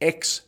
x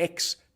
x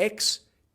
x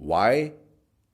y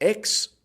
x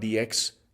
dx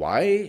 y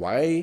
y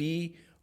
p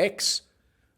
x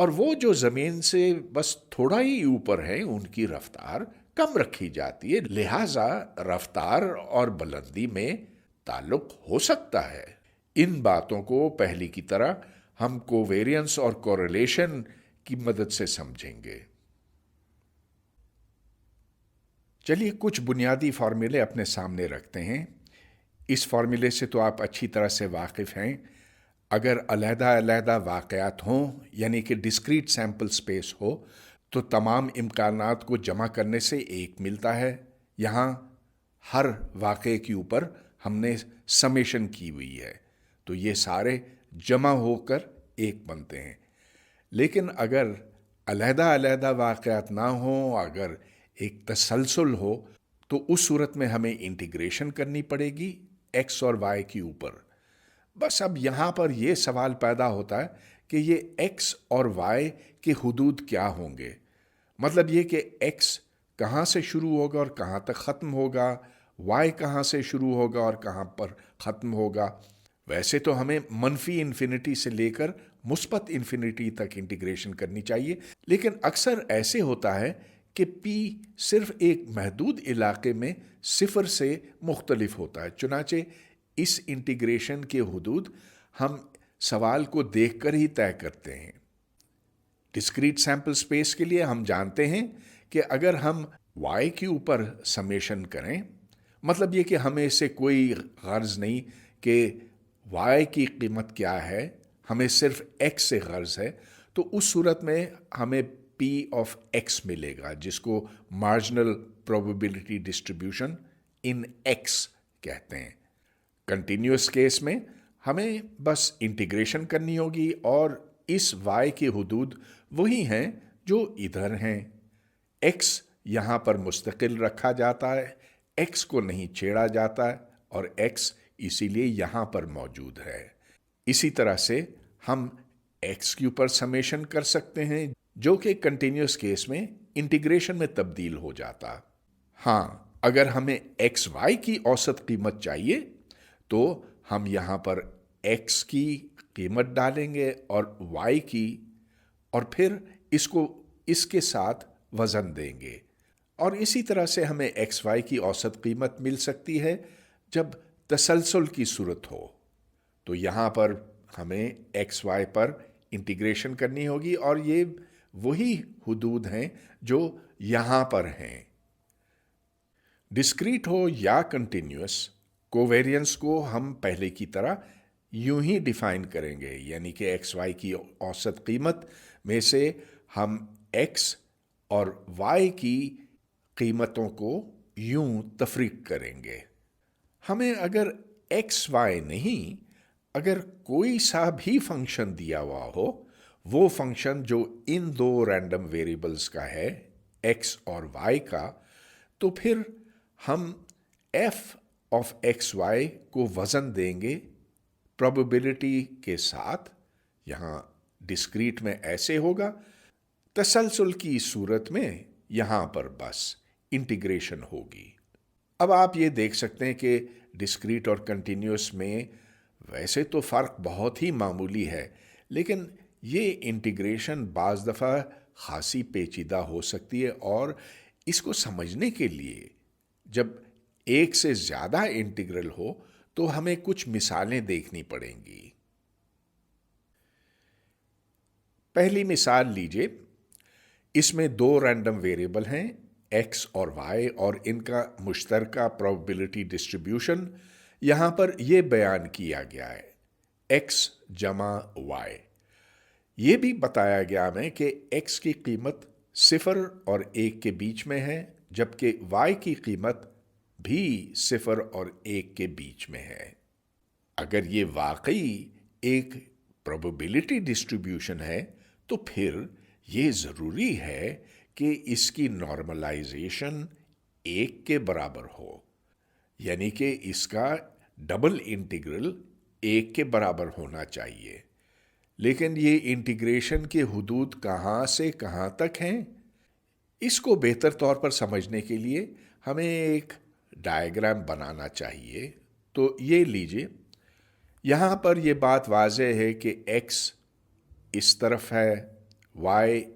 اور وہ جو زمین سے بس تھوڑا ہی اوپر ہے ان کی رفتار کم رکھی جاتی ہے، لہذا رفتار اور بلندی میں تعلق ہو سکتا ہے۔ ان باتوں کو پہلی کی طرح ہم کوویرینس اور کوریلیشن کی مدد سے سمجھیں گے۔ چلیے کچھ بنیادی فارمولے اپنے سامنے رکھتے ہیں۔ اس فارمولے سے تو آپ اچھی طرح سے واقف ہیں۔ اگر علیحدہ علیحدہ واقعات ہوں یعنی کہ ڈسکریٹ سیمپل سپیس ہو تو تمام امکانات کو جمع کرنے سے ایک ملتا ہے۔ یہاں ہر واقعے کے اوپر ہم نے سمیشن کی ہوئی ہے تو یہ سارے جمع ہو کر ایک بنتے ہیں۔ لیکن اگر علیحدہ علیحدہ واقعات نہ ہوں، اگر ایک تسلسل ہو تو اس صورت میں ہمیں انٹیگریشن کرنی پڑے گی ایکس اور وائی کے اوپر۔ بس اب یہاں پر یہ سوال پیدا ہوتا ہے کہ یہ ایکس اور وائی کے حدود کیا ہوں گے، مطلب یہ کہ ایکس کہاں سے شروع ہوگا اور کہاں تک ختم ہوگا، وائی کہاں سے شروع ہوگا اور کہاں پر ختم ہوگا۔ ویسے تو ہمیں منفی انفینٹی سے لے کر مثبت انفینٹی تک انٹیگریشن کرنی چاہیے، لیکن اکثر ایسے ہوتا ہے کہ پی صرف ایک محدود علاقے میں صفر سے مختلف ہوتا ہے، چنانچہ اس انٹیگریشن کے حدود ہم سوال کو دیکھ کر ہی طے کرتے ہیں۔ ڈسکریٹ سیمپل سپیس کے لیے ہم جانتے ہیں کہ اگر ہم وائی کے اوپر سمیشن کریں، مطلب یہ کہ ہمیں اس سے کوئی غرض نہیں کہ وائی کی قیمت کیا ہے، ہمیں صرف ایکس سے غرض ہے، تو اس صورت میں ہمیں پی آف ایکس ملے گا، جس کو marginal probability distribution in x کہتے ہیں۔ کنٹینیوس کیس میں ہمیں بس انٹیگریشن کرنی ہوگی اور اس وائی کے حدود وہی ہیں جو ادھر ہیں۔ ایکس یہاں پر مستقل رکھا جاتا ہے، ایکس کو نہیں چھیڑا جاتا ہے اور ایکس اسی لیے یہاں پر موجود ہے۔ اسی طرح سے ہم ایکس کے اوپر سمیشن کر سکتے ہیں جو کہ کنٹینیوس کیس میں انٹیگریشن میں تبدیل ہو جاتا۔ ہاں، اگر ہمیں ایکس وائی کی اوسط قیمت چاہیے تو ہم یہاں پر ایکس کی قیمت ڈالیں گے اور وائی کی، اور پھر اس کو اس کے ساتھ وزن دیں گے، اور اسی طرح سے ہمیں ایکس وائی کی اوسط قیمت مل سکتی ہے جب تسلسل کی صورت ہو۔ تو یہاں پر ہمیں ایکس وائی پر انٹیگریشن کرنی ہوگی اور یہ وہی حدود ہیں جو یہاں پر ہیں۔ ڈسکریٹ ہو یا کنٹینیوس، کوویرینس کو ہم پہلے کی طرح یوں ہی ڈیفائن کریں گے، یعنی کہ ایکس وائی کی اوسط قیمت میں سے ہم ایکس اور وائی کی قیمتوں کو یوں تفریق کریں گے۔ ہمیں اگر ایکس وائی نہیں، اگر کوئی سا بھی فنکشن دیا ہوا ہو، وہ فنکشن جو ان دو رینڈم ویریبلز کا ہے ایکس اور وائی کا، تو پھر ہم ایف آف ایکس وائی کو وزن دیں گے پروبیبلٹی کے ساتھ۔ یہاں ڈسکریٹ میں ایسے ہوگا، تسلسل کی صورت میں یہاں پر بس انٹیگریشن ہوگی۔ اب آپ یہ دیکھ سکتے ہیں کہ ڈسکریٹ اور کنٹینیوس میں ویسے تو فرق بہت ہی معمولی ہے، لیکن یہ انٹیگریشن بعض دفعہ خاصی پیچیدہ ہو سکتی ہے، اور اس کو سمجھنے کے لیے جب ایک سے زیادہ انٹیگرل ہو تو ہمیں کچھ مثالیں دیکھنی پڑیں گی۔ پہلی مثال لیجئے، اس میں دو رینڈم ویریبل ہیں ایکس اور وائی، اور ان کا مشترکہ پروبیبلٹی ڈسٹریبیوشن یہاں پر یہ بیان کیا گیا ہے، ایکس جمع وائی۔ یہ بھی بتایا گیا ہمیں کہ ایکس کی قیمت 0 اور 1 کے بیچ میں ہے، جبکہ وائی کی قیمت بھی 0 اور 1 کے بیچ میں ہے۔ اگر یہ واقعی ایک پروبیبلٹی ڈسٹریبیوشن ہے تو پھر یہ ضروری ہے کہ اس کی نارملائزیشن 1 کے برابر ہو، یعنی کہ اس کا ڈبل انٹیگرل 1 کے برابر ہونا چاہیے۔ لیکن یہ انٹیگریشن کے حدود کہاں سے کہاں تک ہیں، اس کو بہتر طور پر سمجھنے کے لیے ہمیں ایک ڈائیگرام بنانا چاہیے۔ تو یہ لیجئے، یہاں پر یہ بات واضح ہے کہ ایکس اس طرف ہے، y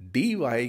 dy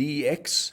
dx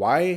y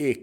1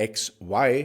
x y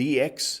dx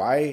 y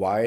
y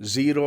0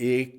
1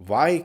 y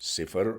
0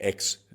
x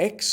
x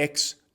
x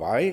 y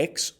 x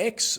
x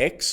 x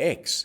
x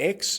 x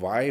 y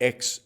x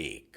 1।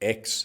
x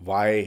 y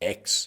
x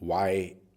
y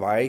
y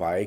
y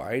y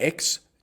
x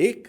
1,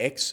x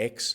x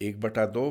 1/2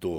2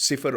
0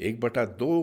1/2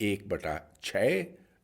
1/6,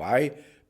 y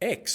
x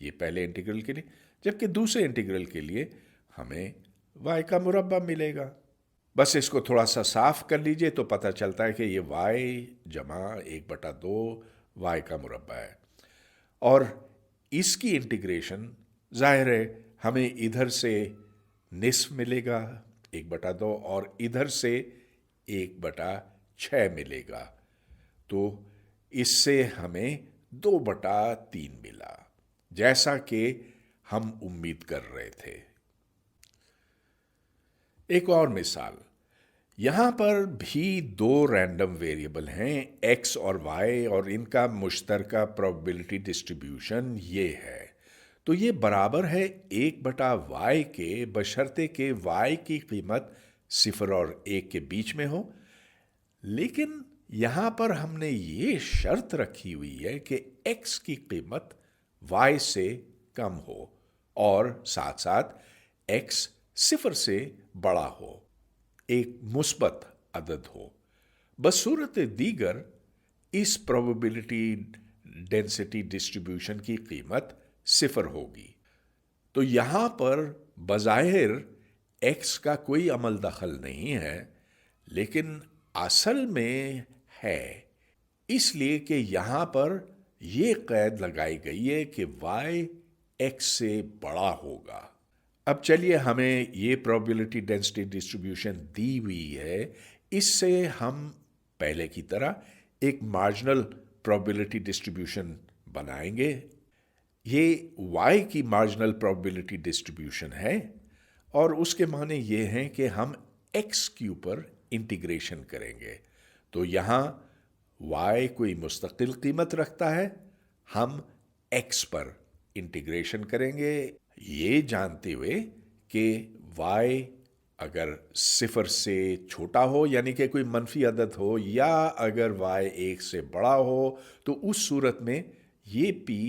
یہ پہلے integral کے لیے، جبکہ دوسرے integral کے لیے ہمیں y کا مربع ملے گا۔ بس اس کو تھوڑا سا صاف کر لیجئے تو پتہ چلتا ہے کہ یہ y جمع 1/2 y کا مربع ہے، اور اس کی انٹیگریشن ظاہر ہے ہمیں ادھر سے نصف ملے گا 1/2 اور ادھر سے 1/6 ملے گا، تو اس سے ہمیں 2/3 ملا، جیسا کہ ہم امید کر رہے تھے۔ ایک اور مثال، یہاں پر بھی دو رینڈم ویریبل ہیں ایکس اور وائی، اور ان کا مشترکہ پروبیبلٹی ڈسٹریبیوشن یہ ہے، تو یہ برابر ہے 1/y کے، بشرطے کہ y کی قیمت 0 اور 1 کے بیچ میں ہو۔ لیکن یہاں پر ہم نے یہ شرط رکھی ہوئی ہے کہ x کی قیمت y سے کم ہو اور ساتھ ساتھ x 0 سے بڑا ہو، ایک مثبت عدد ہو۔ بصورت دیگر اس پروبیبلٹی ڈینسٹی ڈسٹریبیوشن کی قیمت 0 ہوگی، تو یہاں پر بظاہر x کا کوئی عمل دخل نہیں ہے، لیکن اصل میں ہے، اس لیے کہ یہاں پر یہ قید لگائی گئی ہے کہ y x سے بڑا ہوگا۔ اب چلیے، ہمیں یہ پروبیبلٹی ڈینسٹی ڈسٹریبیوشن دی ہوئی ہے، اس سے ہم پہلے کی طرح ایک مارجنل پروبیبلٹی ڈسٹریبیوشن بنائیں گے۔ یہ y کی مارجنل پروبیبلٹی ڈسٹریبیوشن ہے، اور اس کے معنی یہ ہیں کہ ہم x کے اوپر انٹیگریشن کریں گے، تو یہاں y کوئی مستقل قیمت رکھتا ہے، ہم x پر انٹیگریشن کریں گے، یہ جانتے ہوئے کہ y اگر 0 سے چھوٹا ہو یعنی کہ کوئی منفی عدد ہو، یا اگر y 1 سے بڑا ہو تو اس صورت میں یہ p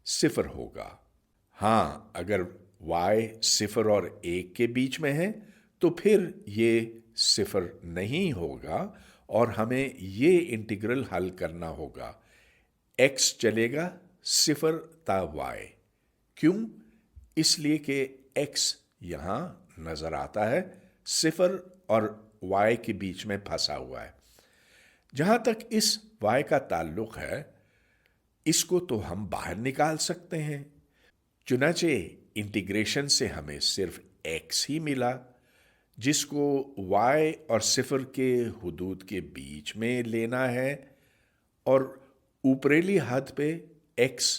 0 ہوگا۔ ہاں، اگر y 0 اور 1 کے بیچ میں ہے تو پھر یہ 0 نہیں ہوگا، اور ہمیں یہ انٹیگرل حل کرنا ہوگا۔ x چلے گا 0 تا y، کیوں؟ اس لیے کہ x یہاں نظر آتا ہے 0 اور y کے بیچ میں پھنسا ہوا ہے۔ جہاں تک اس y کا تعلق ہے، اس کو تو ہم باہر نکال سکتے ہیں، چنانچہ انٹیگریشن سے ہمیں صرف x ہی ملا، جس کو y اور 0 کے حدود کے بیچ میں لینا ہے، اور اوپریلی حد پہ x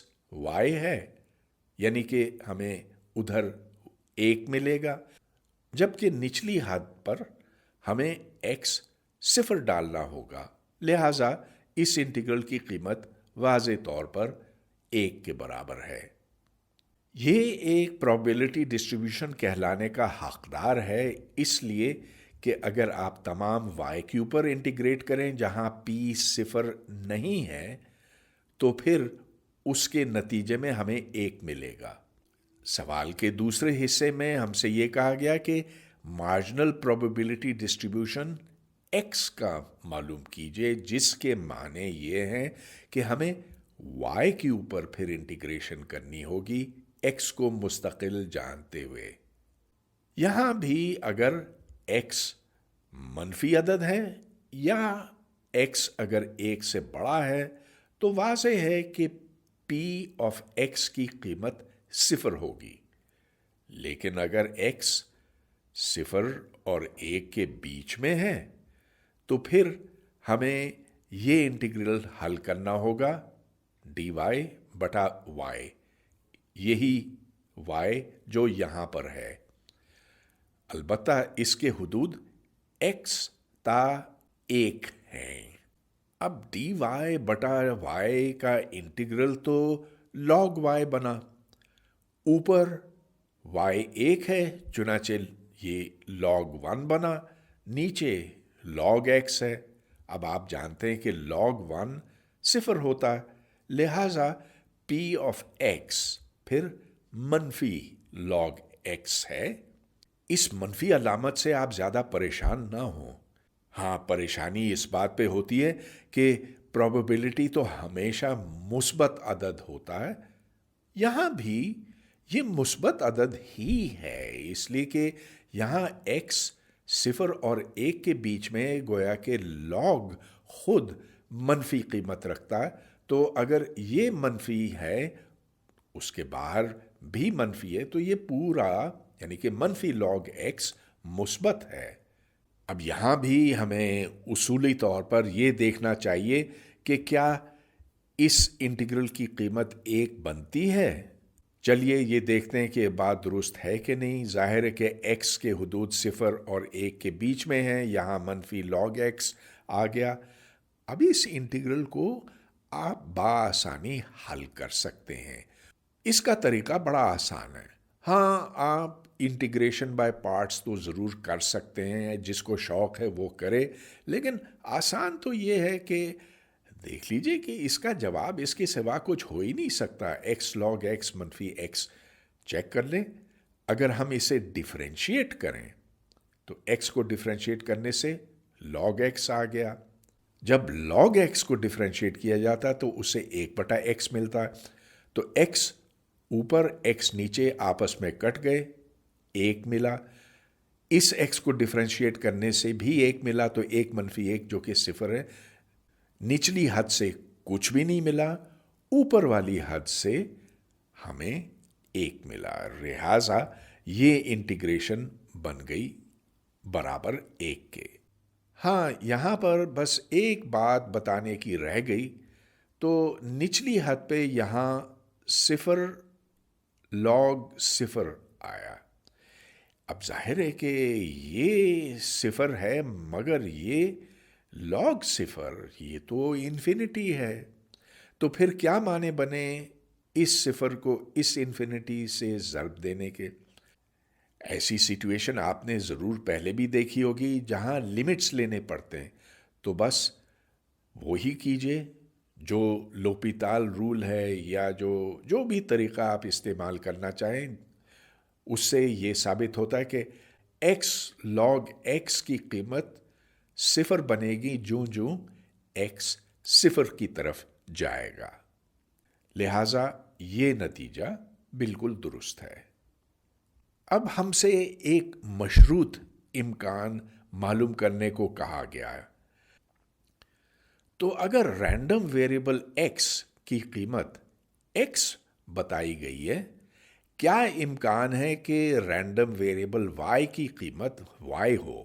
y ہے، یعنی کہ ہمیں ادھر 1 ملے گا، جبکہ نچلی حد پر ہمیں x 0 ڈالنا ہوگا، لہذا اس انٹیگرل کی قیمت واضح طور پر 1 کے برابر ہے۔ یہ ایک پروبیبلٹی ڈسٹریبیوشن کہلانے کا حقدار ہے، اس لیے کہ اگر آپ تمام y کے اوپر انٹیگریٹ کریں جہاں p 0 نہیں ہے، تو پھر اس کے نتیجے میں ہمیں 1 ملے گا۔ سوال کے دوسرے حصے میں ہم سے یہ کہا گیا کہ مارجنل پروبیبلٹی ڈسٹریبیوشن x کا معلوم کیجئے، جس کے معنی یہ ہیں کہ ہمیں y کے اوپر پھر انٹیگریشن کرنی ہوگی x کو مستقل جانتے ہوئے۔ یہاں بھی اگر x منفی عدد ہے یا x اگر 1 سے بڑا ہے تو واضح ہے کہ p آف x کی قیمت 0 ہوگی، لیکن اگر x 0 اور 1 کے بیچ میں ہے تو پھر ہمیں یہ انٹیگرل حل کرنا ہوگا dy بٹا y، یہی y جو یہاں پر ہے، البتہ اس کے حدود x تا 1 ہیں۔ اب dy بٹا y کا انٹیگرل تو log y بنا، اوپر y 1 ہے چنانچہ یہ log 1 بنا، نیچے log x ہے۔ اب آپ جانتے ہیں کہ log 1 0 ہوتا ہے، لہذا p آف x پھر منفی log x ہے۔ اس منفی علامت سے آپ زیادہ پریشان نہ ہوں۔ ہاں، پریشانی اس بات پہ ہوتی ہے کہ پروبیبلٹی تو ہمیشہ مثبت عدد ہوتا ہے، یہاں بھی یہ مثبت عدد ہی ہے، اس لیے کہ یہاں ایکس صفر اور ایک کے بیچ میں گویا کہ لاگ خود منفی قیمت رکھتا ہے، تو اگر یہ منفی ہے اس کے باہر بھی منفی ہے تو یہ پورا یعنی کہ منفی لاگ ایکس مثبت ہے۔ اب یہاں بھی ہمیں اصولی طور پر یہ دیکھنا چاہیے کہ کیا اس انٹیگرل کی قیمت ایک بنتی ہے۔ چلیے یہ دیکھتے ہیں کہ بات درست ہے کہ نہیں۔ ظاہر ہے کہ ایکس کے حدود صفر اور ایک کے بیچ میں ہیں، یہاں منفی لاگ ایکس آ گیا۔ اب اس انٹیگرل کو آپ بآسانی حل کر سکتے ہیں۔ اس کا طریقہ بڑا آسان ہے۔ ہاں، آپ انٹیگریشن بائی پارٹس تو ضرور کر سکتے ہیں، جس کو شوق ہے وہ کرے، لیکن آسان تو یہ ہے کہ دیکھ لیجئے کہ اس کا جواب اس کے سوا کچھ ہو ہی نہیں سکتا۔ ایکس لاگ ایکس منفی ایکس چیک کر لیں۔ اگر ہم اسے ڈیفرینشیٹ کریں تو ایکس کو ڈیفرینشیٹ کرنے سے لاگ ایکس آ گیا۔ جب لاگ ایکس کو ڈیفرینشیٹ کیا جاتا ہے تو اسے 1/x ملتا ہے، تو ایکس اوپر ایکس نیچے آپس میں کٹ گئے، 1 ملا۔ اس ایکس کو ڈیفرینشیٹ کرنے سے بھی 1 ملا، تو 1 منفی 1 جو کہ صفر ہے۔ نچلی حد سے کچھ بھی نہیں ملا، اوپر والی حد سے ہمیں 1 ملا، لہذا یہ انٹیگریشن بن گئی برابر 1 کے۔ ہاں، یہاں پر بس ایک بات بتانے کی رہ گئی، تو نچلی حد پہ یہاں صفر لاگ صفر آیا۔ اب ظاہر ہے کہ یہ صفر ہے مگر یہ لاگ صفر، یہ تو انفینٹی ہے، تو پھر کیا معنی بنے اس صفر کو اس انفینٹی سے ضرب دینے کے؟ ایسی سچویشن آپ نے ضرور پہلے بھی دیکھی ہوگی جہاں لمٹس لینے پڑتے ہیں، تو بس وہی کیجئے جو لوپیتال رول ہے یا جو بھی طریقہ آپ استعمال کرنا چاہیں، اس سے یہ ثابت ہوتا ہے کہ ایکس لاگ ایکس کی قیمت صفر بنے گی جوں ایکس صفر کی طرف جائے گا، لہذا یہ نتیجہ بالکل درست ہے۔ اب ہم سے ایک مشروط امکان معلوم کرنے کو کہا گیا ہے۔ تو اگر رینڈم ویریبل ایکس کی قیمت ایکس بتائی گئی ہے، کیا امکان ہے کہ رینڈم ویریبل وائی کی قیمت وائی ہو؟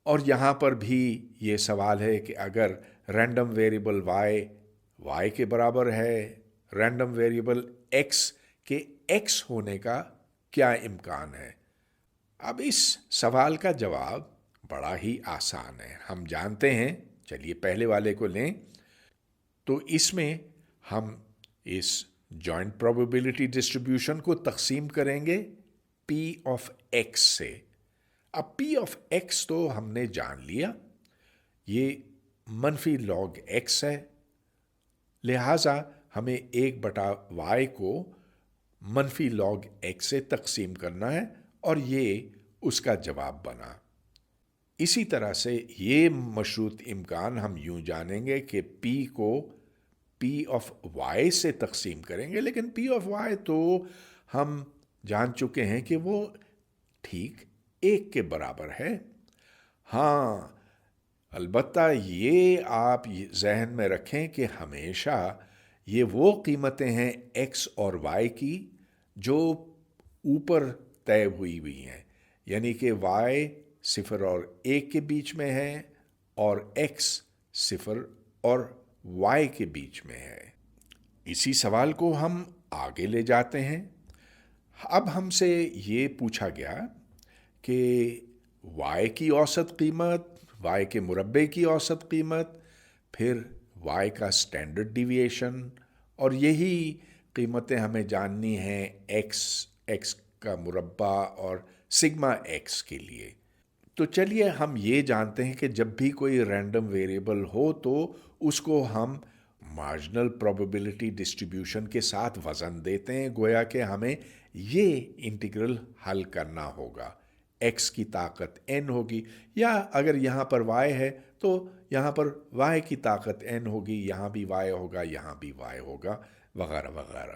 اور یہاں پر بھی یہ سوال ہے کہ اگر رینڈم ویریبل وائی کے برابر ہے، رینڈم ویریبل ایکس کے ایکس ہونے کا کیا امکان ہے؟ اب اس سوال کا جواب بڑا ہی آسان ہے، ہم جانتے ہیں۔ چلیے پہلے والے کو لیں، تو اس میں ہم اس جوائنٹ پروبیبلٹی ڈسٹریبیوشن کو تقسیم کریں گے پی آف ایکس سے۔ اب پی آف ایکس تو ہم نے جان لیا، یہ منفی لاگ ایکس ہے، لہذا ہمیں 1/y کو منفی لاگ ایکس سے تقسیم کرنا ہے، اور یہ اس کا جواب بنا۔ اسی طرح سے یہ مشروط امکان ہم یوں جانیں گے کہ پی کو پی آف وائی سے تقسیم کریں گے، لیکن پی آف وائی تو ہم جان چکے ہیں کہ وہ ٹھیک 1 کے برابر ہے۔ ہاں، البتہ یہ آپ ذہن میں رکھیں کہ ہمیشہ یہ وہ قیمتیں ہیں ایکس اور وائی کی جو اوپر طے ہوئی ہیں، یعنی کہ وائی صفر اور 1 کے بیچ میں ہے اور ایکس صفر اور وائی کے بیچ میں ہے۔ اسی سوال کو ہم آگے لے جاتے ہیں۔ اب ہم سے یہ پوچھا گیا کہ وائی کی اوسط قیمت، وائی کے مربع کی اوسط قیمت، پھر وائی کا سٹینڈرڈ ڈیویشن، اور یہی قیمتیں ہمیں جاننی ہیں ایکس کا مربع اور سگما ایکس کے لیے۔ تو چلیے ہم یہ جانتے ہیں کہ جب بھی کوئی رینڈم ویریبل ہو تو اس کو ہم مارجنل پروبیبلٹی ڈسٹریبیوشن کے ساتھ وزن دیتے ہیں، گویا کہ ہمیں یہ انٹیگرل حل کرنا ہوگا۔ ایکس کی طاقت n ہوگی، یا اگر یہاں پر y ہے تو یہاں پر y کی طاقت n ہوگی، یہاں بھی y ہوگا، یہاں بھی y ہوگا، وغیرہ وغیرہ۔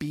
P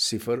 0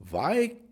y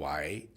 y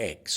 x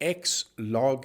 x log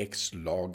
x log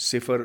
0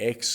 x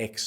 x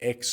x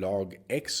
log x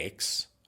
x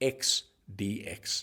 x dx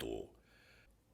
2।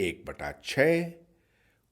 1/6।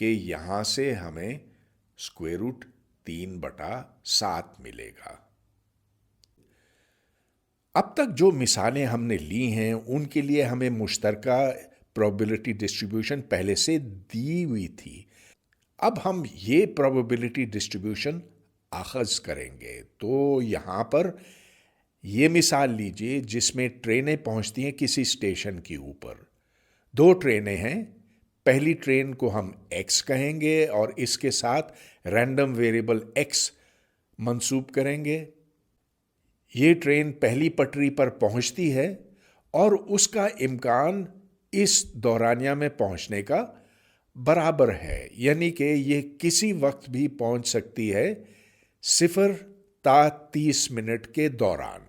کہ یہاں سے ہمیں اسکوائر روٹ 3/7 ملے گا۔ اب تک جو مثالیں ہم نے لی ہیں ان کے لیے ہمیں مشترکہ پروبیبلٹی ڈسٹریبیوشن پہلے سے دی ہوئی تھی۔ اب ہم یہ پروبیبلٹی ڈسٹریبیوشن اخذ کریں گے۔ تو یہاں پر یہ مثال لیجئے جس میں ٹرینیں پہنچتی ہیں کسی اسٹیشن کے اوپر۔ 2 ٹرینیں ہیں، پہلی ٹرین کو ہم ایکس کہیں گے اور اس کے ساتھ رینڈم ویریبل ایکس منسوب کریں گے۔ یہ ٹرین پہلی پٹری پر پہنچتی ہے اور اس کا امکان اس دورانیہ میں پہنچنے کا برابر ہے، یعنی کہ یہ کسی وقت بھی پہنچ سکتی ہے 0 تا 30 منٹ کے دوران۔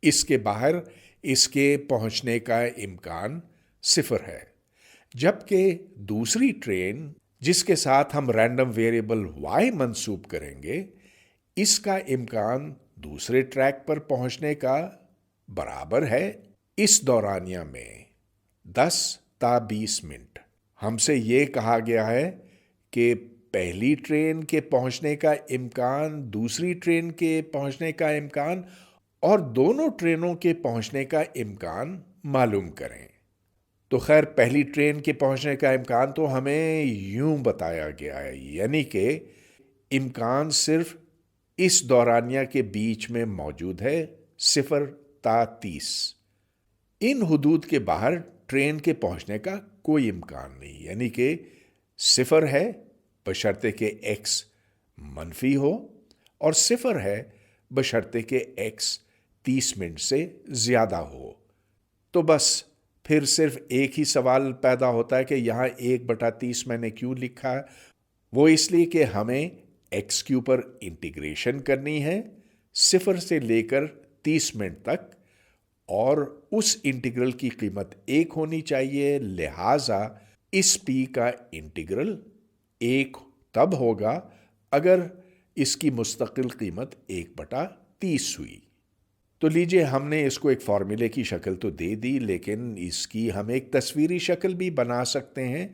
اس کے باہر اس کے پہنچنے کا امکان 0 ہے، جبکہ دوسری ٹرین جس کے ساتھ ہم رینڈم ویریبل وائی منسوب کریں گے، اس کا امکان دوسرے ٹریک پر پہنچنے کا برابر ہے اس دورانیہ میں 10 تا 20 منٹ۔ ہم سے یہ کہا گیا ہے کہ پہلی ٹرین کے پہنچنے کا امکان، دوسری ٹرین کے پہنچنے کا امکان اور دونوں ٹرینوں کے پہنچنے کا امکان معلوم کریں۔ تو خیر پہلی ٹرین کے پہنچنے کا امکان تو ہمیں یوں بتایا گیا ہے، یعنی کہ امکان صرف اس دورانیہ کے بیچ میں موجود ہے 0 تا 30۔ ان حدود کے باہر ٹرین کے پہنچنے کا کوئی امکان نہیں، یعنی کہ 0 ہے بشرطے کہ ایکس منفی ہو اور 0 ہے بشرطے کہ ایکس 30 منٹ سے زیادہ ہو۔ تو بس پھر صرف ایک ہی سوال پیدا ہوتا ہے کہ یہاں 1/30 میں نے کیوں لکھا ہے؟ وہ اس لیے کہ ہمیں ایکس کے اوپر انٹیگریشن کرنی ہے 0 سے لے کر 30 منٹ تک، اور اس انٹیگرل کی قیمت 1 ہونی چاہیے، لہذا اس پی کا انٹیگرل 1 تب ہوگا اگر اس کی مستقل قیمت 1/30 ہوئی۔ تو لیجئے ہم نے اس کو ایک فارمولے کی شکل تو دے دی، لیکن اس کی ہم ایک تصویری شکل بھی بنا سکتے ہیں،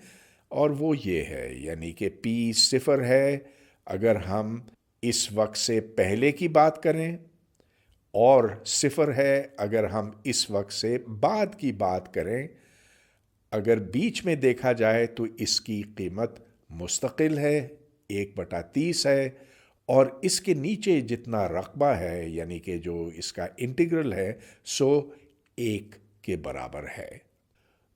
اور وہ یہ ہے، یعنی کہ پی 0 ہے اگر ہم اس وقت سے پہلے کی بات کریں، اور 0 ہے اگر ہم اس وقت سے بعد کی بات کریں۔ اگر بیچ میں دیکھا جائے تو اس کی قیمت مستقل ہے، 1/30 ہے، اور اس کے نیچے جتنا رقبہ ہے یعنی کہ جو اس کا انٹیگرل ہے سو 1 کے برابر ہے۔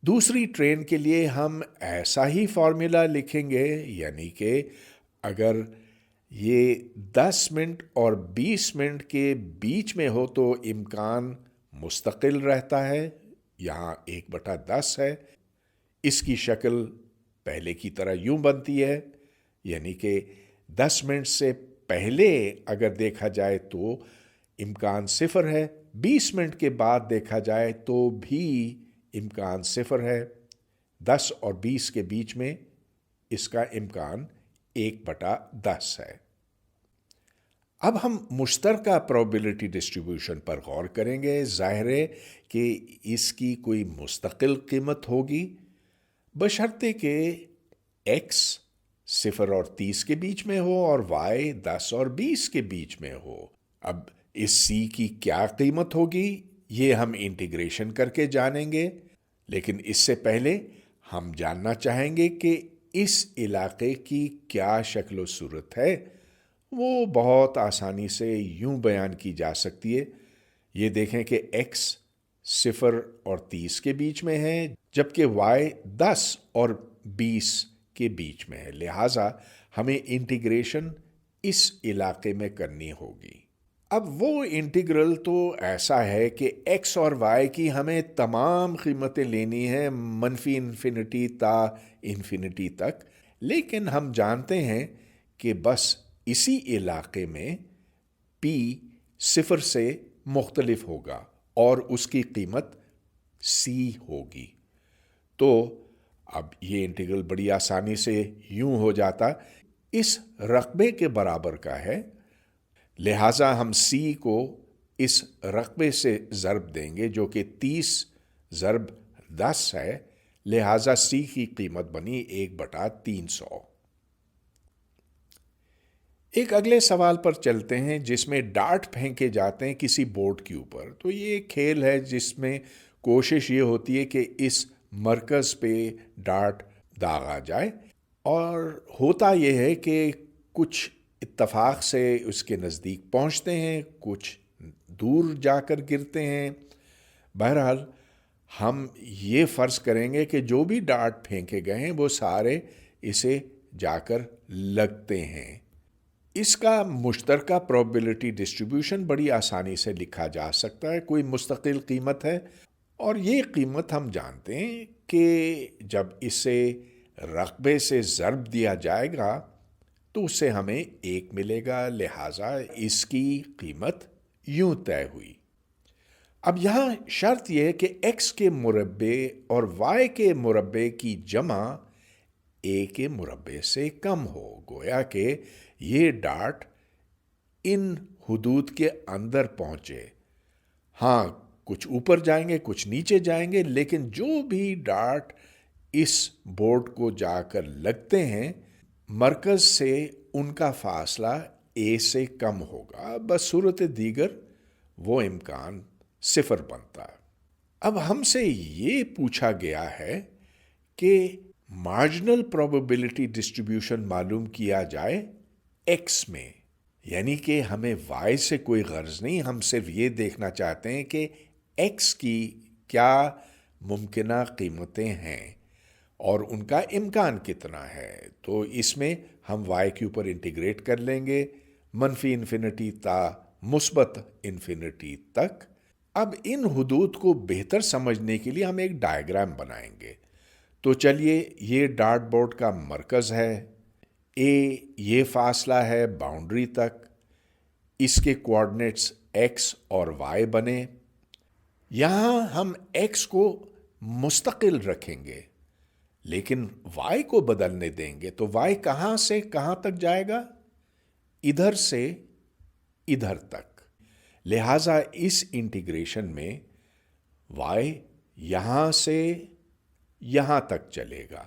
دوسری ٹرین کے لیے ہم ایسا ہی فارمولا لکھیں گے، یعنی کہ اگر یہ 10 منٹ اور 20 منٹ کے بیچ میں ہو تو امکان مستقل رہتا ہے، یہاں 1/10 ہے۔ اس کی شکل پہلے کی طرح یوں بنتی ہے، یعنی کہ 10 منٹ سے پہلے اگر دیکھا جائے تو امکان 0 ہے، 20 منٹ کے بعد دیکھا جائے تو بھی امکان 0 ہے، 10 اور 20 کے بیچ میں اس کا امکان 1/10 ہے۔ اب ہم مشترکہ پروبیبلٹی ڈسٹریبیوشن پر غور کریں گے۔ ظاہر ہے کہ اس کی کوئی مستقل قیمت ہوگی بشرطے کہ ایکس 0 اور 30 کے بیچ میں ہو اور وائی 10 اور 20 کے بیچ میں ہو۔ اب اس سی کی کیا قیمت ہوگی یہ ہم انٹیگریشن کر کے جانیں گے، لیکن اس سے پہلے ہم جاننا چاہیں گے کہ اس علاقے کی کیا شکل و صورت ہے۔ وہ بہت آسانی سے یوں بیان کی جا سکتی ہے، یہ دیکھیں کہ ایکس 0 اور 30 کے بیچ میں ہے، جبکہ وائی 10 اور 20 کے بیچ میں ہے، لہٰذا ہمیں انٹیگریشن اس علاقے میں کرنی ہوگی۔ اب وہ انٹیگرل تو ایسا ہے کہ ایکس اور وائی کی ہمیں تمام قیمتیں لینی ہیں -انفینٹی تا انفینٹی تک، لیکن ہم جانتے ہیں کہ بس اسی علاقے میں پی 0 سے مختلف ہوگا اور اس کی قیمت سی ہوگی۔ تو اب یہ انٹیگرل بڑی آسانی سے یوں ہو جاتا، اس رقبے کے برابر کا ہے، لہٰذا ہم سی کو اس رقبے سے ضرب دیں گے جو کہ 30 ضرب 10 ہے، لہٰذا سی کی قیمت بنی 1/300۔ ایک اگلے سوال پر چلتے ہیں جس میں ڈارٹ پھینکے جاتے ہیں کسی بورڈ کے اوپر۔ تو یہ ایک کھیل ہے جس میں کوشش یہ ہوتی ہے کہ اس مرکز پہ ڈارٹ داغا جائے، اور ہوتا یہ ہے کہ کچھ اتفاق سے اس کے نزدیک پہنچتے ہیں، کچھ دور جا کر گرتے ہیں۔ بہرحال ہم یہ فرض کریں گے کہ جو بھی ڈارٹ پھینکے گئے ہیں وہ سارے اسے جا کر لگتے ہیں۔ اس کا مشترکہ پروبیبلٹی ڈسٹریبیوشن بڑی آسانی سے لکھا جا سکتا ہے، کوئی مستقل قیمت ہے، اور یہ قیمت ہم جانتے ہیں کہ جب اسے رقبے سے ضرب دیا جائے گا تو اس سے ہمیں 1 ملے گا، لہٰذا اس کی قیمت یوں طے ہوئی۔ اب یہاں شرط یہ ہے کہ ایکس کے مربع اور وائی کے مربع کی جمع اے کے مربع سے کم ہو، گویا کہ یہ ڈارٹ ان حدود کے اندر پہنچے۔ ہاں، کچھ اوپر جائیں گے، کچھ نیچے جائیں گے، لیکن جو بھی ڈارٹ اس بورڈ کو جا کر لگتے ہیں مرکز سے ان کا فاصلہ اے سے کم ہوگا، بس صورت دیگر وہ امکان 0 بنتا ہے۔ اب ہم سے یہ پوچھا گیا ہے کہ مارجنل پروبیبلٹی ڈسٹریبیوشن معلوم کیا جائے ایکس میں، یعنی کہ ہمیں وائی سے کوئی غرض نہیں، ہم صرف یہ دیکھنا چاہتے ہیں کہ ایکس کی کیا ممکنہ قیمتیں ہیں اور ان کا امکان کتنا ہے۔ تو اس میں ہم وائی کے اوپر انٹیگریٹ کر لیں گے -انفینٹی تا +انفینٹی تک۔ اب ان حدود کو بہتر سمجھنے کے لیے ہم ایک ڈائیگرام بنائیں گے۔ تو چلیے، یہ ڈارٹ بورڈ کا مرکز ہے، اے یہ فاصلہ ہے باؤنڈری تک، اس کے کوآرڈینیٹس ایکس اور وائی بنے۔ یہاں ہم ایکس کو مستقل رکھیں گے لیکن وائی کو بدلنے دیں گے، تو وائی کہاں سے کہاں تک جائے گا؟ ادھر سے ادھر تک۔ لہٰذا اس انٹیگریشن میں وائی یہاں سے یہاں تک چلے گا،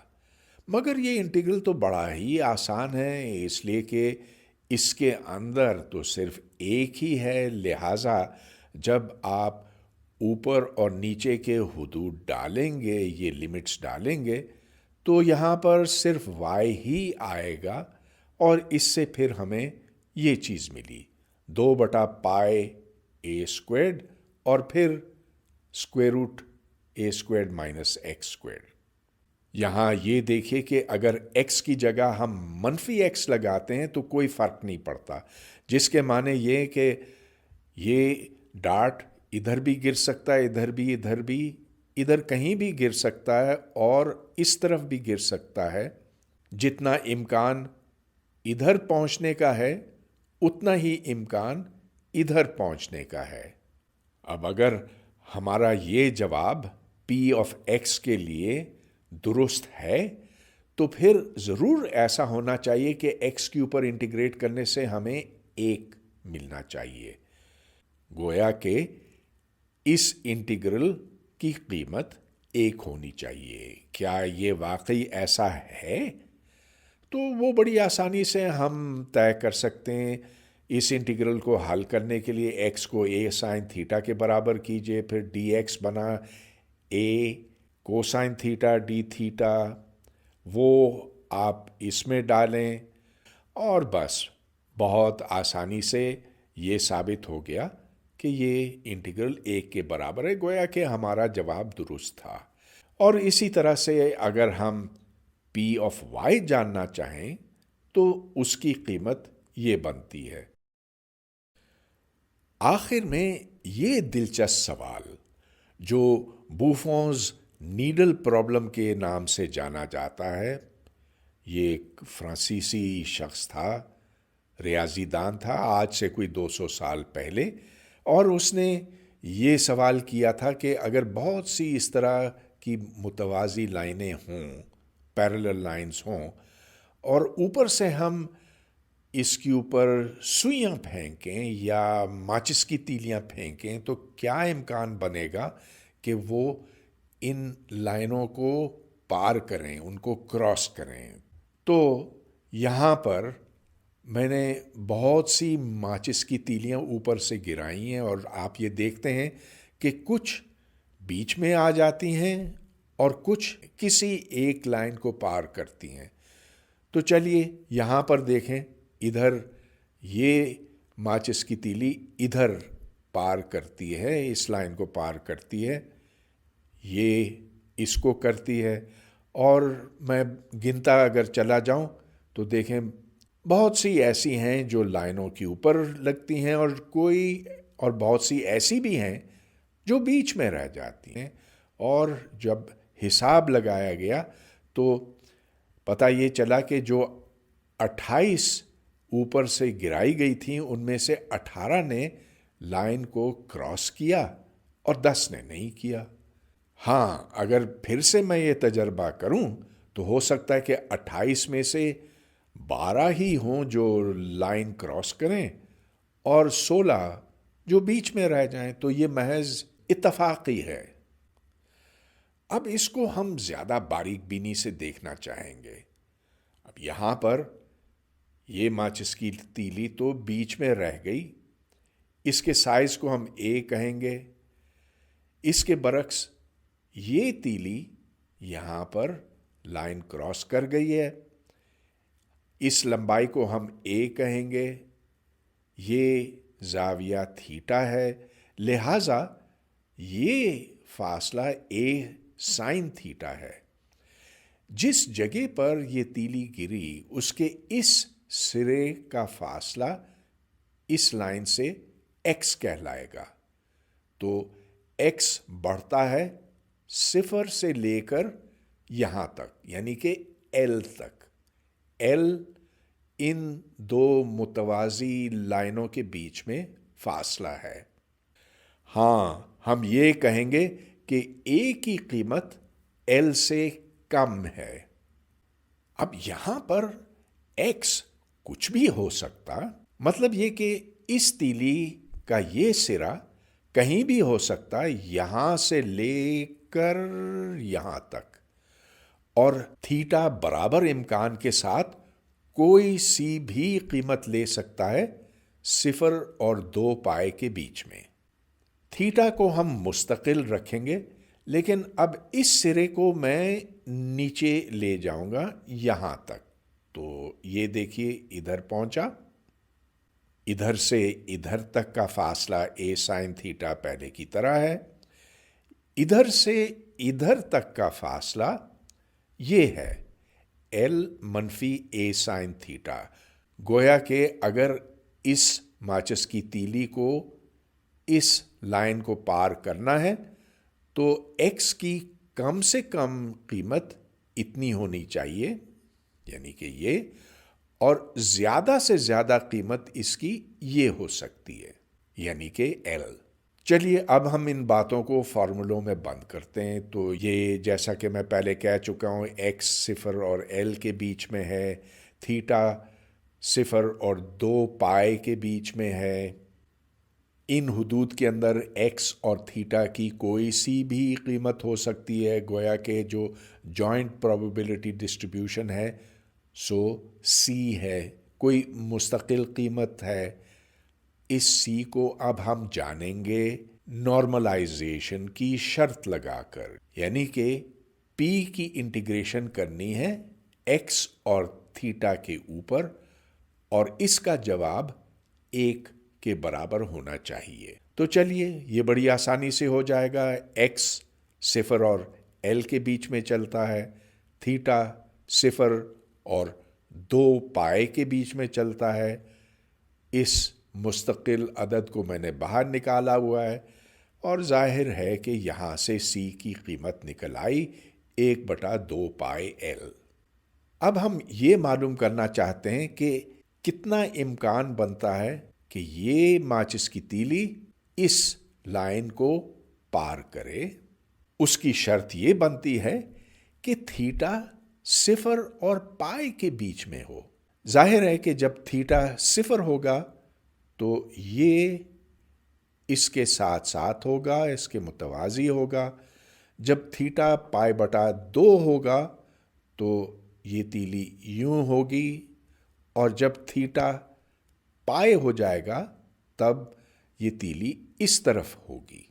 مگر یہ انٹیگرل تو بڑا ہی آسان ہے، اس لیے کہ اس کے اندر تو صرف ایک ہی ہے، لہٰذا جب آپ اوپر اور نیچے کے حدود ڈالیں گے، یہ لمٹس ڈالیں گے، تو یہاں پر صرف وائی ہی آئے گا، اور اس سے پھر ہمیں یہ چیز ملی 2/π(a²) اور پھر √(a²-x²). یہاں یہ دیکھیے کہ اگر ایکس کی جگہ ہم -x لگاتے ہیں تو کوئی فرق نہیں پڑتا، جس کے معنی یہ کہ یہ ڈارٹ ادھر بھی گر سکتا ہے، ادھر بھی، ادھر بھی، ادھر کہیں بھی گر سکتا ہے، اور اس طرف بھی گر سکتا ہے۔ جتنا امکان ادھر پہنچنے کا ہے اتنا ہی امکان ادھر پہنچنے کا ہے۔ اب اگر ہمارا یہ جواب P(x) کے لیے درست ہے تو پھر ضرور ایسا ہونا چاہیے کہ ایکس کے اوپر انٹیگریٹ کرنے سے ہمیں 1 ملنا چاہیے، گویا کہ اس انٹیگرل کی قیمت 1 ہونی چاہیے۔ کیا یہ واقعی ایسا ہے؟ تو وہ بڑی آسانی سے ہم طے کر سکتے ہیں۔ اس انٹیگرل کو حل کرنے کے لیے ایکس کو a sin کے برابر کیجئے، پھر dx بنا a cosine d، وہ آپ اس میں ڈالیں، اور بس بہت آسانی سے یہ ثابت ہو گیا کہ یہ انٹیگرل 1 کے برابر ہے، گویا کہ ہمارا جواب درست تھا۔ اور اسی طرح سے اگر ہم P(y) جاننا چاہیں تو اس کی قیمت یہ بنتی ہے۔ آخر میں یہ دلچسپ سوال جو بوفونز نیڈل پرابلم کے نام سے جانا جاتا ہے، یہ ایک فرانسیسی شخص تھا، ریاضی دان تھا، آج سے کوئی 200 سال پہلے، اور اس نے یہ سوال کیا تھا کہ اگر بہت سی اس طرح کی متوازی لائنیں ہوں، پیرلل لائنز ہوں، اور اوپر سے ہم اس کے اوپر سوئیاں پھینکیں یا ماچس کی تیلیاں پھینکیں تو کیا امکان بنے گا کہ وہ ان لائنوں کو پار کریں، ان کو کراس کریں۔ تو یہاں پر میں نے بہت سی ماچس کی تیلیاں اوپر سے گرائی ہیں، اور آپ یہ دیکھتے ہیں کہ کچھ بیچ میں آ جاتی ہیں اور کچھ کسی ایک لائن کو پار کرتی ہیں۔ تو چلیے یہاں پر دیکھیں، ادھر یہ ماچس کی تیلی ادھر پار کرتی ہے، اس لائن کو پار کرتی ہے، یہ اس کو کرتی ہے، اور میں گنتا اگر چلا جاؤں تو دیکھیں بہت سی ایسی ہیں جو لائنوں کے اوپر لگتی ہیں، اور بہت سی ایسی بھی ہیں جو بیچ میں رہ جاتی ہیں۔ اور جب حساب لگایا گیا تو پتہ یہ چلا کہ جو 28 اوپر سے گرائی گئی تھیں ان میں سے 18 نے لائن کو کراس کیا اور 10 نے نہیں کیا۔ ہاں، اگر پھر سے میں یہ تجربہ کروں تو ہو سکتا ہے کہ 28 میں سے 12 ہی ہوں جو لائن کراس کریں اور 16 جو بیچ میں رہ جائیں، تو یہ محض اتفاقی ہے۔ اب اس کو ہم زیادہ باریک بینی سے دیکھنا چاہیں گے۔ اب یہاں پر یہ ماچس کی تیلی تو بیچ میں رہ گئی، اس کے سائز کو ہم اے کہیں گے۔ اس کے برعکس یہ تیلی یہاں پر لائن کراس کر گئی ہے، اس لمبائی کو ہم اے کہیں گے، یہ زاویہ تھیٹا ہے، لہذا یہ فاصلہ اے سائن تھیٹا ہے۔ جس جگہ پر یہ تیلی گری اس کے اس سرے کا فاصلہ اس لائن سے ایکس کہلائے گا۔ تو ایکس بڑھتا ہے 0 سے لے کر یہاں تک، یعنی کہ ایل تک۔ ایل ان دو متوازی لائنوں کے بیچ میں فاصلہ ہے۔ ہاں، ہم یہ کہیں گے کہ اے کی قیمت ایل سے کم ہے۔ اب یہاں پر ایکس کچھ بھی ہو سکتا، مطلب یہ کہ اس تیلی کا یہ سرا کہیں بھی ہو سکتا، یہاں سے لے کر یہاں تک، اور تھیٹا برابر امکان کے ساتھ کوئی سی بھی قیمت لے سکتا ہے 0 اور 2 پائے کے بیچ میں۔ تھیٹا کو ہم مستقل رکھیں گے، لیکن اب اس سرے کو میں نیچے لے جاؤں گا یہاں تک۔ تو یہ دیکھیے ادھر پہنچا، ادھر سے ادھر تک کا فاصلہ اے سائن تھیٹا پہلے کی طرح ہے، ادھر سے ادھر تک کا فاصلہ یہ ہے ایل منفی اے سائن تھیٹا۔ گویا کہ اگر اس ماچس کی تیلی کو اس لائن کو پار کرنا ہے تو ایکس کی کم سے کم قیمت اتنی ہونی چاہیے، یعنی کہ یہ، اور زیادہ سے زیادہ قیمت اس کی یہ ہو سکتی ہے، یعنی کہ ایل۔ چلیے اب ہم ان باتوں کو فارمولوں میں بند کرتے ہیں۔ تو یہ جیسا کہ میں پہلے کہہ چکا ہوں، ایکس 0 اور ایل کے بیچ میں ہے، تھیٹا 0 اور 2 پائے کے بیچ میں ہے۔ ان حدود کے اندر ایکس اور تھیٹا کی کوئی سی بھی قیمت ہو سکتی ہے، گویا کہ جو جوائنٹ پروبیبلٹی ڈسٹریبیوشن ہے سو سی ہے، کوئی مستقل قیمت ہے۔ اس سی کو اب ہم جانیں گے نارملائزیشن کی شرط لگا کر، یعنی کہ پی کی انٹیگریشن کرنی ہے ایکس اور تھیٹا کے اوپر، اور اس کا جواب 1 کے برابر ہونا چاہیے۔ تو چلیے یہ بڑی آسانی سے ہو جائے گا۔ ایکس 0 اور ایل کے بیچ میں چلتا ہے، تھیٹا 0 اور 2 پائے کے بیچ میں چلتا ہے۔ اس مستقل عدد کو میں نے باہر نکالا ہوا ہے، اور ظاہر ہے کہ یہاں سے سی کی قیمت نکل آئی 1/2 پائے ایل۔ اب ہم یہ معلوم کرنا چاہتے ہیں کہ کتنا امکان بنتا ہے کہ یہ ماچس کی تیلی اس لائن کو پار کرے۔ اس کی شرط یہ بنتی ہے کہ تھیٹا 0 اور پائے کے بیچ میں ہو۔ ظاہر ہے کہ جب تھیٹا 0 ہوگا تو یہ اس کے ساتھ ساتھ ہوگا، اس کے متوازی ہوگا، جب تھیٹا پائے بٹا 2 ہوگا تو یہ تیلی یوں ہوگی، اور جب تھیٹا پائے ہو جائے گا تب یہ تیلی اس طرف ہوگی۔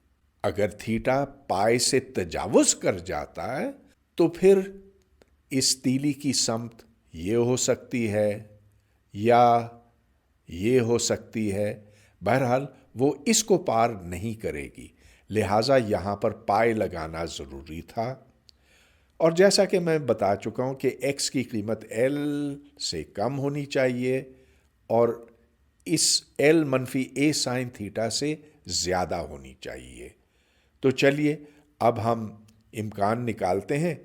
اگر تھیٹا پائے سے تجاوز کر جاتا ہے تو پھر اس تیلی کی سمت یہ ہو سکتی ہے یا یہ ہو سکتی ہے، بہرحال وہ اس کو پار نہیں کرے گی، لہٰذا یہاں پر پائے لگانا ضروری تھا۔ اور جیسا کہ میں بتا چکا ہوں کہ ایکس کی قیمت ایل سے کم ہونی چاہیے اور اس ایل منفی اے سائن تھیٹا سے زیادہ ہونی چاہیے۔ تو چلیے اب ہم امکان نکالتے ہیں۔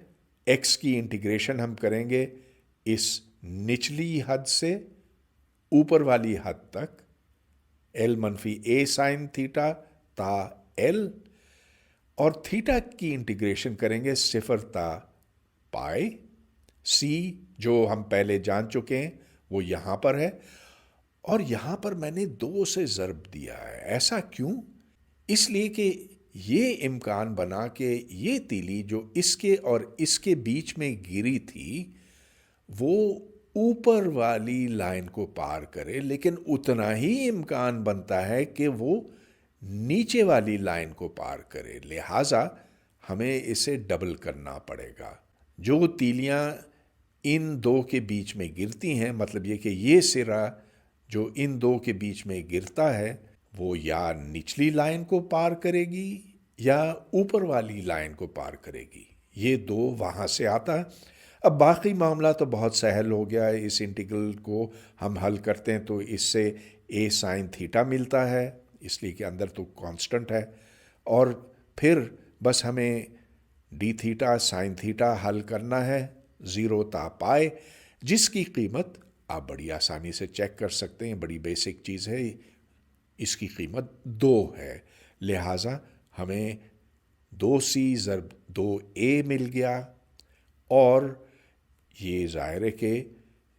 ایکس کی انٹیگریشن ہم کریں گے اس نچلی حد سے اوپر والی حد تک، ایل منفی اے سائن تھیٹا تا ایل، اور تھیٹا کی انٹیگریشن کریں گے 0 تا پائے۔ سی جو ہم پہلے جان چکے ہیں وہ یہاں پر ہے، اور یہاں پر میں نے 2 سے ضرب دیا ہے۔ ایسا کیوں؟ اس لیے کہ یہ امکان بنا کہ یہ تیلی جو اس کے اور اس کے بیچ میں گری تھی وہ اوپر والی لائن کو پار کرے، لیکن اتنا ہی امکان بنتا ہے کہ وہ نیچے والی لائن کو پار کرے، لہٰذا ہمیں اسے ڈبل کرنا پڑے گا۔ جو تیلیاں ان 2 کے بیچ میں گرتی ہیں، مطلب یہ کہ یہ سرا جو ان 2 کے بیچ میں گرتا ہے وہ یا نچلی لائن کو پار کرے گی یا اوپر والی لائن کو پار کرے گی، یہ 2 وہاں سے آتا ہے۔ اب باقی معاملہ تو بہت سہل ہو گیا ہے، اس انٹیگرل کو ہم حل کرتے ہیں تو اس سے اے سائن تھیٹا ملتا ہے، اس لیے کہ اندر تو کانسٹنٹ ہے، اور پھر بس ہمیں ڈی تھیٹا سائن تھیٹا حل کرنا ہے 0 تا پائے، جس کی قیمت آپ بڑی آسانی سے چیک کر سکتے ہیں، بڑی بیسک چیز ہے، اس کی قیمت 2 ہے، لہٰذا ہمیں 2c ضرب 2a مل گیا، اور یہ ظاہر ہے کہ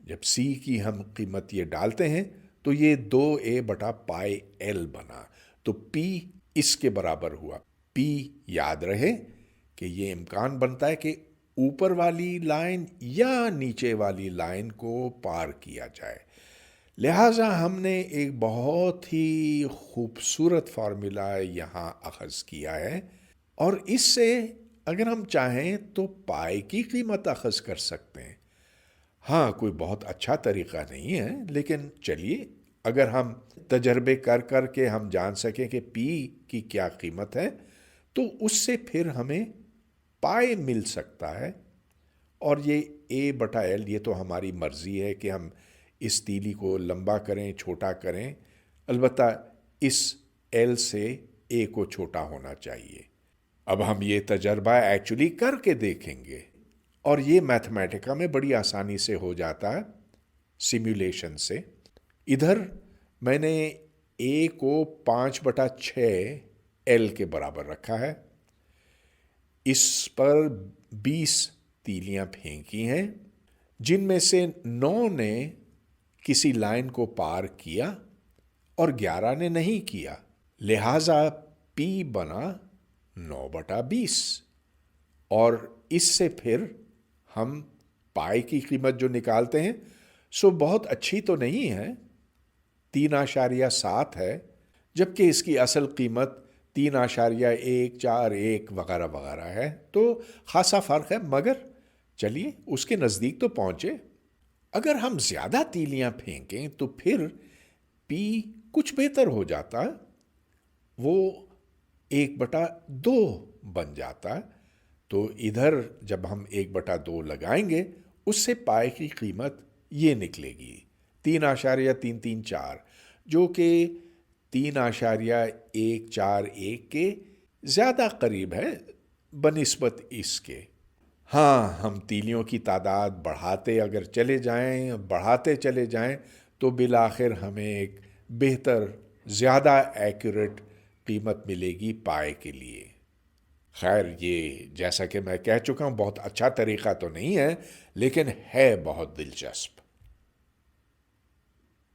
جب c کی ہم قیمت یہ ڈالتے ہیں تو یہ 2a بٹا پائے ایل بنا، تو p اس کے برابر ہوا۔ p یاد رہے کہ یہ امکان بنتا ہے کہ اوپر والی لائن یا نیچے والی لائن کو پار کیا جائے، لہٰذا ہم نے ایک بہت ہی خوبصورت فارمولا یہاں اخذ کیا ہے، اور اس سے اگر ہم چاہیں تو پائے کی قیمت اخذ کر سکتے ہیں۔ ہاں کوئی بہت اچھا طریقہ نہیں ہے، لیکن چلیے اگر ہم تجربے کر کر کے ہم جان سکیں کہ پی کی کیا قیمت ہے تو اس سے پھر ہمیں پائے مل سکتا ہے، اور یہ اے بٹا ایل یہ تو ہماری مرضی ہے کہ ہم اس تیلی کو لمبا کریں چھوٹا کریں، البتہ اس ایل سے اے کو چھوٹا ہونا چاہیے۔ اب ہم یہ تجربہ ایکچولی کر کے دیکھیں گے، اور یہ میتھمیٹکا میں بڑی آسانی سے ہو جاتا ہے سیمیولیشن سے۔ ادھر میں نے اے کو 5/6 ایل کے برابر رکھا ہے، اس پر 20 تیلیاں پھینکی ہیں، جن میں سے 9 نے کسی لائن کو پار کیا اور 11 نے نہیں کیا، لہٰذا پی بنا 9/20، اور اس سے پھر ہم پائے کی قیمت جو نکالتے ہیں سو بہت اچھی تو نہیں ہے، 3.7 ہے، جبکہ اس کی اصل قیمت 3.141 وغیرہ وغیرہ ہے، تو خاصا فرق ہے، مگر چلیے اس کے نزدیک تو پہنچے۔ اگر ہم زیادہ تیلیاں پھینکیں تو پھر پی کچھ بہتر ہو جاتا ہے، وہ 1/2 بن جاتا ہے، تو ادھر جب ہم 1/2 لگائیں گے اس سے پائے کی قیمت یہ نکلے گی 3.334، جو کہ 3.141 کے زیادہ قریب ہے بنسبت اس کے۔ ہاں ہم تیلیوں کی تعداد بڑھاتے اگر بڑھاتے چلے جائیں تو بالآخر ہمیں ایک بہتر زیادہ ایکوریٹ قیمت ملے گی پائے کے لیے۔ خیر یہ جیسا کہ میں کہہ چکا ہوں بہت اچھا طریقہ تو نہیں ہے، لیکن ہے بہت دلچسپ۔